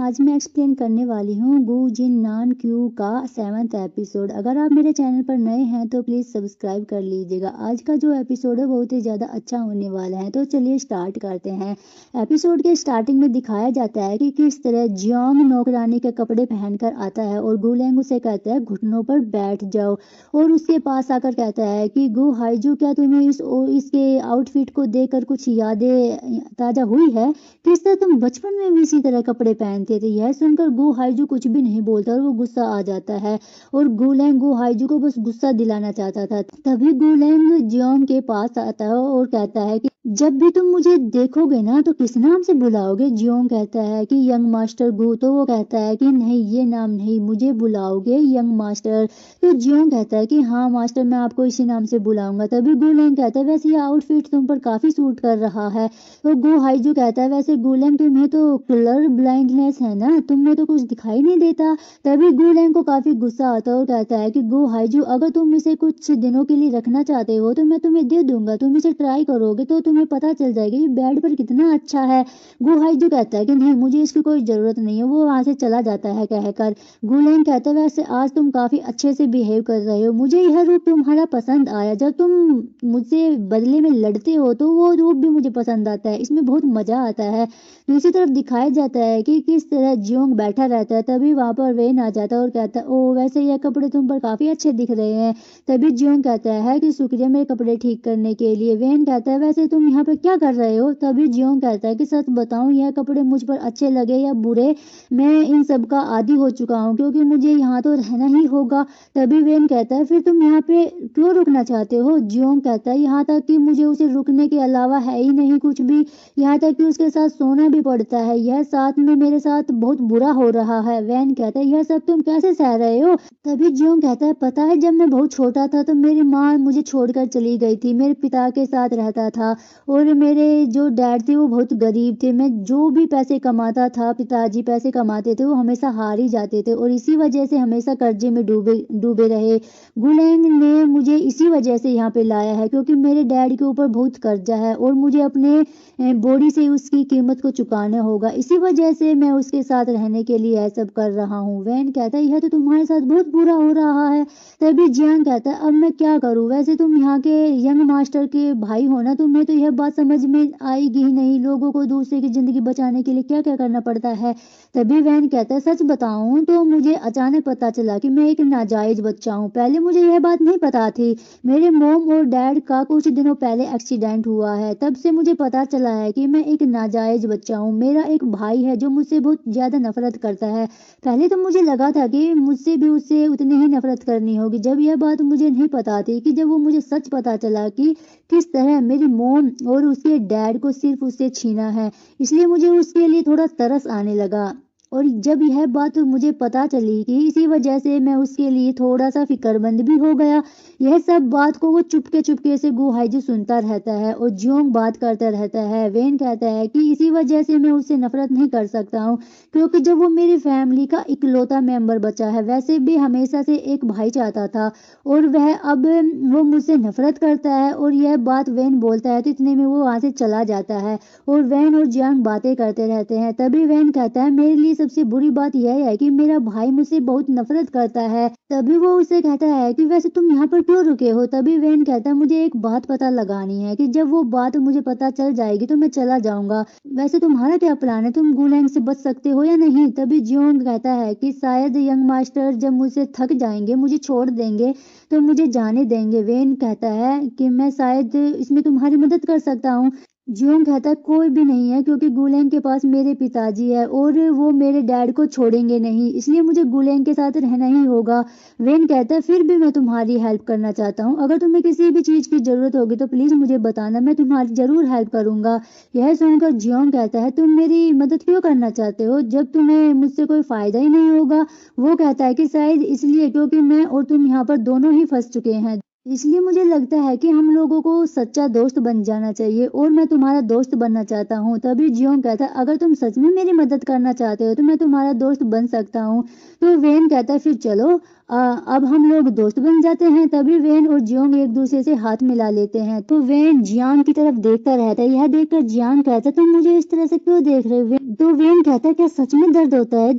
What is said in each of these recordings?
आज मैं एक्सप्लेन करने वाली हूँ गु जिन नान क्यू का 7वां एपिसोड। अगर आप मेरे चैनल पर नए हैं तो प्लीज़ सब्सक्राइब कर लीजिएगा। आज का जो एपिसोड है बहुत ही ज़्यादा अच्छा होने वाला है, तो चलिए स्टार्ट करते हैं। एपिसोड के स्टार्टिंग में दिखाया जाता है कि किस तरह जियोंग नौकरानी के कपड़े पहनकर आता है और गुलेंग उसे कहता है घुटनों पर बैठ जाओ, और उसके पास आकर कहता है कि गु हाइजू, क्या तुम्हें इसके आउटफिट को देखकर कुछ यादें ताज़ा हुई है? किस तरह तुम बचपन में भी इसी तरह कपड़े पहनते थे। यह सुनकर गु हाइजू कुछ भी नहीं बोलता और वो गुस्सा आ जाता है, और गुलेंग गु हाइजू को बस गुस्सा दिलाना चाहता था। तभी गुलेंग जियोंग के पास आता है और कहता है कि जब भी तुम मुझे देखोगे ना तो किस नाम से बुलाओगे? जियोंग कहता है कि यंग मास्टर गु। तो वो कहता है कि नहीं, ये नाम नहीं, मुझे बुलाओगे यंग मास्टर। तो जियोंग कहता है कि हाँ मास्टर, मैं आपको इसी नाम से बुलाऊंगा। तभी गुलेंग कहता है वैसे ये आउटफिट तुम पर काफी सूट कर रहा है। तो गु हाइजू कहता है वैसे गुलेंग तुम्हें तो कलर ब्लाइंडनेस है ना, तुम्हें तो कुछ दिखाई नहीं देता। तभी गुलेंग को काफी गुस्सा आता है और कहता है कि गु हाइजू, अगर तुम इसे कुछ दिनों के लिए रखना चाहते हो तो मैं तुम्हें दे दूंगा, तुम इसे ट्राई करोगे तो तुम्हें पता चल जाएगा ये बेड पर कितना अच्छा है। गु हाइजू कहता है कि नहीं, मुझे इसकी कोई जरूरत नहीं है। वो वहां से चला जाता है कहकर। गुलेंग कहता है वैसे आज तुम काफी अच्छे से बिहेव कर रहे हो, मुझे यह रूप तुम्हारा पसंद आया। जब तुम मुझसे बदले में लड़ते हो तो वो रूप भी मुझे पसंद आता है, इसमें बहुत मजा आता है। दूसरी तरफ दिखाया जाता है कि किस तरह जियोंग बैठा रहता है। तभी वहां पर वेन आ जाता है और कहता है ओ वैसे यह कपड़े तुम पर काफी अच्छे दिख रहे हैं। तभी जियोंग कहता है कि शुक्रिया मेरे कपड़े ठीक करने के लिए। वेन कहता है वैसे तुम यहाँ पे क्या कर रहे हो? तभी जियोंग कहता है कि सच बताऊं, यह कपड़े मुझ पर अच्छे लगे या बुरे, मैं इन सब का आदी हो चुका हूँ क्योंकि मुझे यहाँ तो रहना ही होगा। तभी वेन कहता है फिर तुम यहाँ पे क्यों रुकना चाहते हो? जियोंग कहता है यहाँ तक कि मुझे उसे रुकने के अलावा है ही नहीं कुछ भी, यहाँ तक कि उसके साथ सोना भी पड़ता है। यह साथ में मेरे साथ बहुत बुरा हो रहा है। वैन कहता है यह सब तुम कैसे सह रहे हो? तभी जियोंग कहता है पता है, जब मैं बहुत छोटा था तो मेरी माँ मुझे छोड़कर चली गई थी, मेरे पिता के साथ रहता था और मेरे जो डैड थे वो बहुत गरीब थे। मैं जो भी पैसे कमाता था, पिताजी पैसे कमाते थे, वो हमेशा हार ही जाते थे और इसी वजह से हमेशा कर्जे में डूबे डूबे रहे। गुलेंग ने मुझे इसी वजह से यहाँ पे लाया है क्योंकि मेरे डैड के ऊपर बहुत कर्जा है और मुझे अपने बॉडी से उसकी कीमत को चुकाना होगा, इसी वजह से मैं उसके साथ रहने के लिए यह सब कर रहा हूँ। वैन कहता है यह तो तुम्हारे साथ बहुत बुरा हो रहा है। तभी जियांग कहता है अब मैं क्या करूँ? वैसे तुम यहाँ के यंग मास्टर के भाई हो ना, तुम्हें तो यह बात समझ में आएगी ही नहीं, लोगों को दूसरे की जिंदगी बचाने के लिए क्या क्या करना पड़ता है। तभी वैन कहता है सच बताऊं तो मुझे अचानक पता चला कि मैं एक नाजायज बच्चा हूँ, पहले मुझे यह बात नहीं पता थी। मेरे मोम और डैड का कुछ दिनों पहले एक्सीडेंट हुआ है, तब से मुझे पता चला है कि मैं एक नाजायज बच्चा हूँ। मेरा एक भाई है जो मुझसे बहुत ज्यादा नफरत करता है। पहले तो मुझे लगा था कि मुझसे भी उससे उतनी ही नफरत करनी होगी, जब यह बात मुझे नहीं पता थी कि जब वो मुझे सच पता चला कि किस तरह मेरी मोम और उसके डैड को सिर्फ उससे छीना है, इसलिए मुझे उसके लिए थोड़ा तरस आने लगा। और जब यह बात मुझे पता चली कि इसी वजह से मैं उसके लिए थोड़ा सा फिक्रमंद भी हो गया। यह सब बात को वो चुपके चुपके से गु हाइजू सुनता रहता है और जियोंग बात करता रहता है। वेन कहता है कि इसी वजह से मैं उससे नफरत नहीं कर सकता हूँ क्योंकि जब वो मेरी फैमिली का इकलौता मेंबर बचा है, वैसे भी हमेशा से एक भाई चाहता था और वह अब वो मुझसे नफरत करता है। और यह बात वेन बोलता है तो इतने में वो वहां से चला जाता है और वेन और जियांग बातें करते रहते हैं। तभी वेन कहता है मेरे लिए सबसे बुरी बात यह है कि मेरा भाई मुझसे बहुत नफरत करता है। तभी वो उसे कहता है कि वैसे तुम यहाँ पर क्यों रुके हो? तभी वेन कहता है मुझे एक बात पता लगानी है कि जब वो बात मुझे पता चल जाएगी तो मैं चला जाऊंगा। वैसे तुम्हारा क्या प्लान है? तुम गुलेंग से बच सकते हो या नहीं? तभी जियोंग कहता है कि शायद यंग मास्टर जब मुझसे थक जाएंगे, मुझे छोड़ देंगे तो मुझे जाने देंगे। वेन कहता है कि मैं शायद इसमें तुम्हारी मदद कर सकता हूँ। जियोंग कहता है कोई भी नहीं है क्योंकि गुलेंग के पास मेरे पिताजी है और वो मेरे डैड को छोड़ेंगे नहीं, इसलिए मुझे गुलेंग के साथ रहना ही होगा। वेन कहता है फिर भी मैं तुम्हारी हेल्प करना चाहता हूँ, अगर तुम्हें किसी भी चीज की जरूरत होगी तो प्लीज मुझे बताना, मैं तुम्हारी जरूर हेल्प करूंगा। यह सुनकर जियोंग कहता है तुम मेरी मदद क्यों करना चाहते हो जब तुम्हें मुझसे कोई फायदा ही नहीं होगा? वो कहता है कि शायद इसलिए क्योंकि मैं और तुम यहाँ पर दोनों ही फंस चुके हैं। इसलिए मुझे लगता है कि हम लोगों को सच्चा दोस्त बन जाना चाहिए और मैं तुम्हारा दोस्त बनना चाहता हूँ। तभी जियोंग कहता है, अगर तुम सच में मेरी मदद करना चाहते हो तो मैं तुम्हारा दोस्त बन सकता हूँ। तो वेन कहता है, फिर चलो अब हम लोग दोस्त बन जाते हैं। तभी वेन और जियोंग एक दूसरे से हाथ मिला लेते हैं। तो वेन जियांग की तरफ देखता रहता है। यह देखकर जियांग कहता है, तुम मुझे इस तरह से क्यों देख रहे हो? तो वेन कहता है, क्या सच में दर्द होता है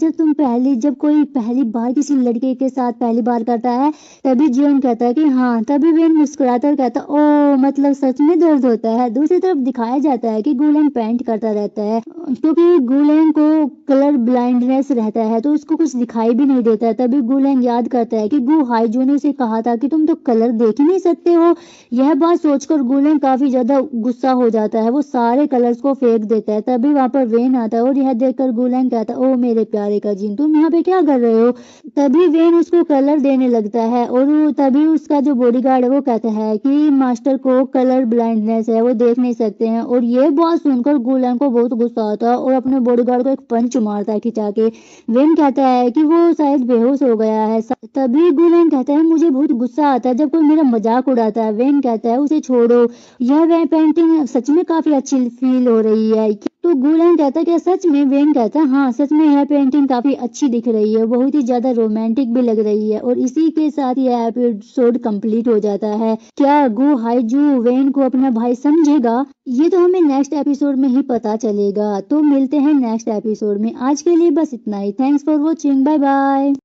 जब कोई पहली बार किसी लड़के के साथ पहली बार करता है? तभी जियोंग कहता है कि हाँ। तभी वेन मुस्कुराता और कहता, ओ मतलब सच में दर्द होता है। दूसरी तरफ दिखाया जाता है कि गुलेंग पेंट करता रहता है, क्योंकि गुलेंग को कलर ब्लाइंडनेस रहता है तो उसको कुछ दिखाई भी नहीं देता है। तभी गुलेंग याद करता है कि गु हाईजू ने उसे कहा था कि तुम तो कलर देख ही नहीं सकते हो। यह बात सोचकर गुलेंग काफी ज्यादा गुस्सा हो जाता है। वो सारे कलर्स को फेंक देता है। तभी वहां पर वेन आता है और यह देखकर गुलेंग कहता है, ओ मेरे प्यारे कजिन, तुम यहाँ पे क्या कर रहे हो? तभी वेन उसको कलर देने लगता है और तभी उसका जो बॉडीगार्ड है वो कहता है कि मास्टर को कलर ब्लाइंडनेस है, वो देख नहीं सकते हैं। और ये बात सुनकर गुलेंग को बहुत गुस्सा आता है और अपने बॉडीगार्ड को एक पंच मारता है खिंचा के। वेन कहता है कि वो शायद बेहोश हो गया है। तभी गुलेंग कहता है, मुझे बहुत गुस्सा आता है जब कोई मेरा मजाक उड़ाता है। वेन कहता है, उसे छोड़ो, यह वह पेंटिंग सच में काफी अच्छी फील हो रही है। तो गुलेंग कहता है, क्या सच में? वेन कहता है, हाँ सच में यह पेंटिंग काफी अच्छी दिख रही है, बहुत ही ज्यादा रोमांटिक भी लग रही है। और इसी के साथ यह एपिसोड कंप्लीट हो जाता है। क्या गु हाईजू वेन को अपना भाई समझेगा? ये तो हमें नेक्स्ट एपिसोड में ही पता चलेगा। तो मिलते हैं नेक्स्ट एपिसोड में। आज के लिए बस इतना ही। Thanks for watching. Bye bye.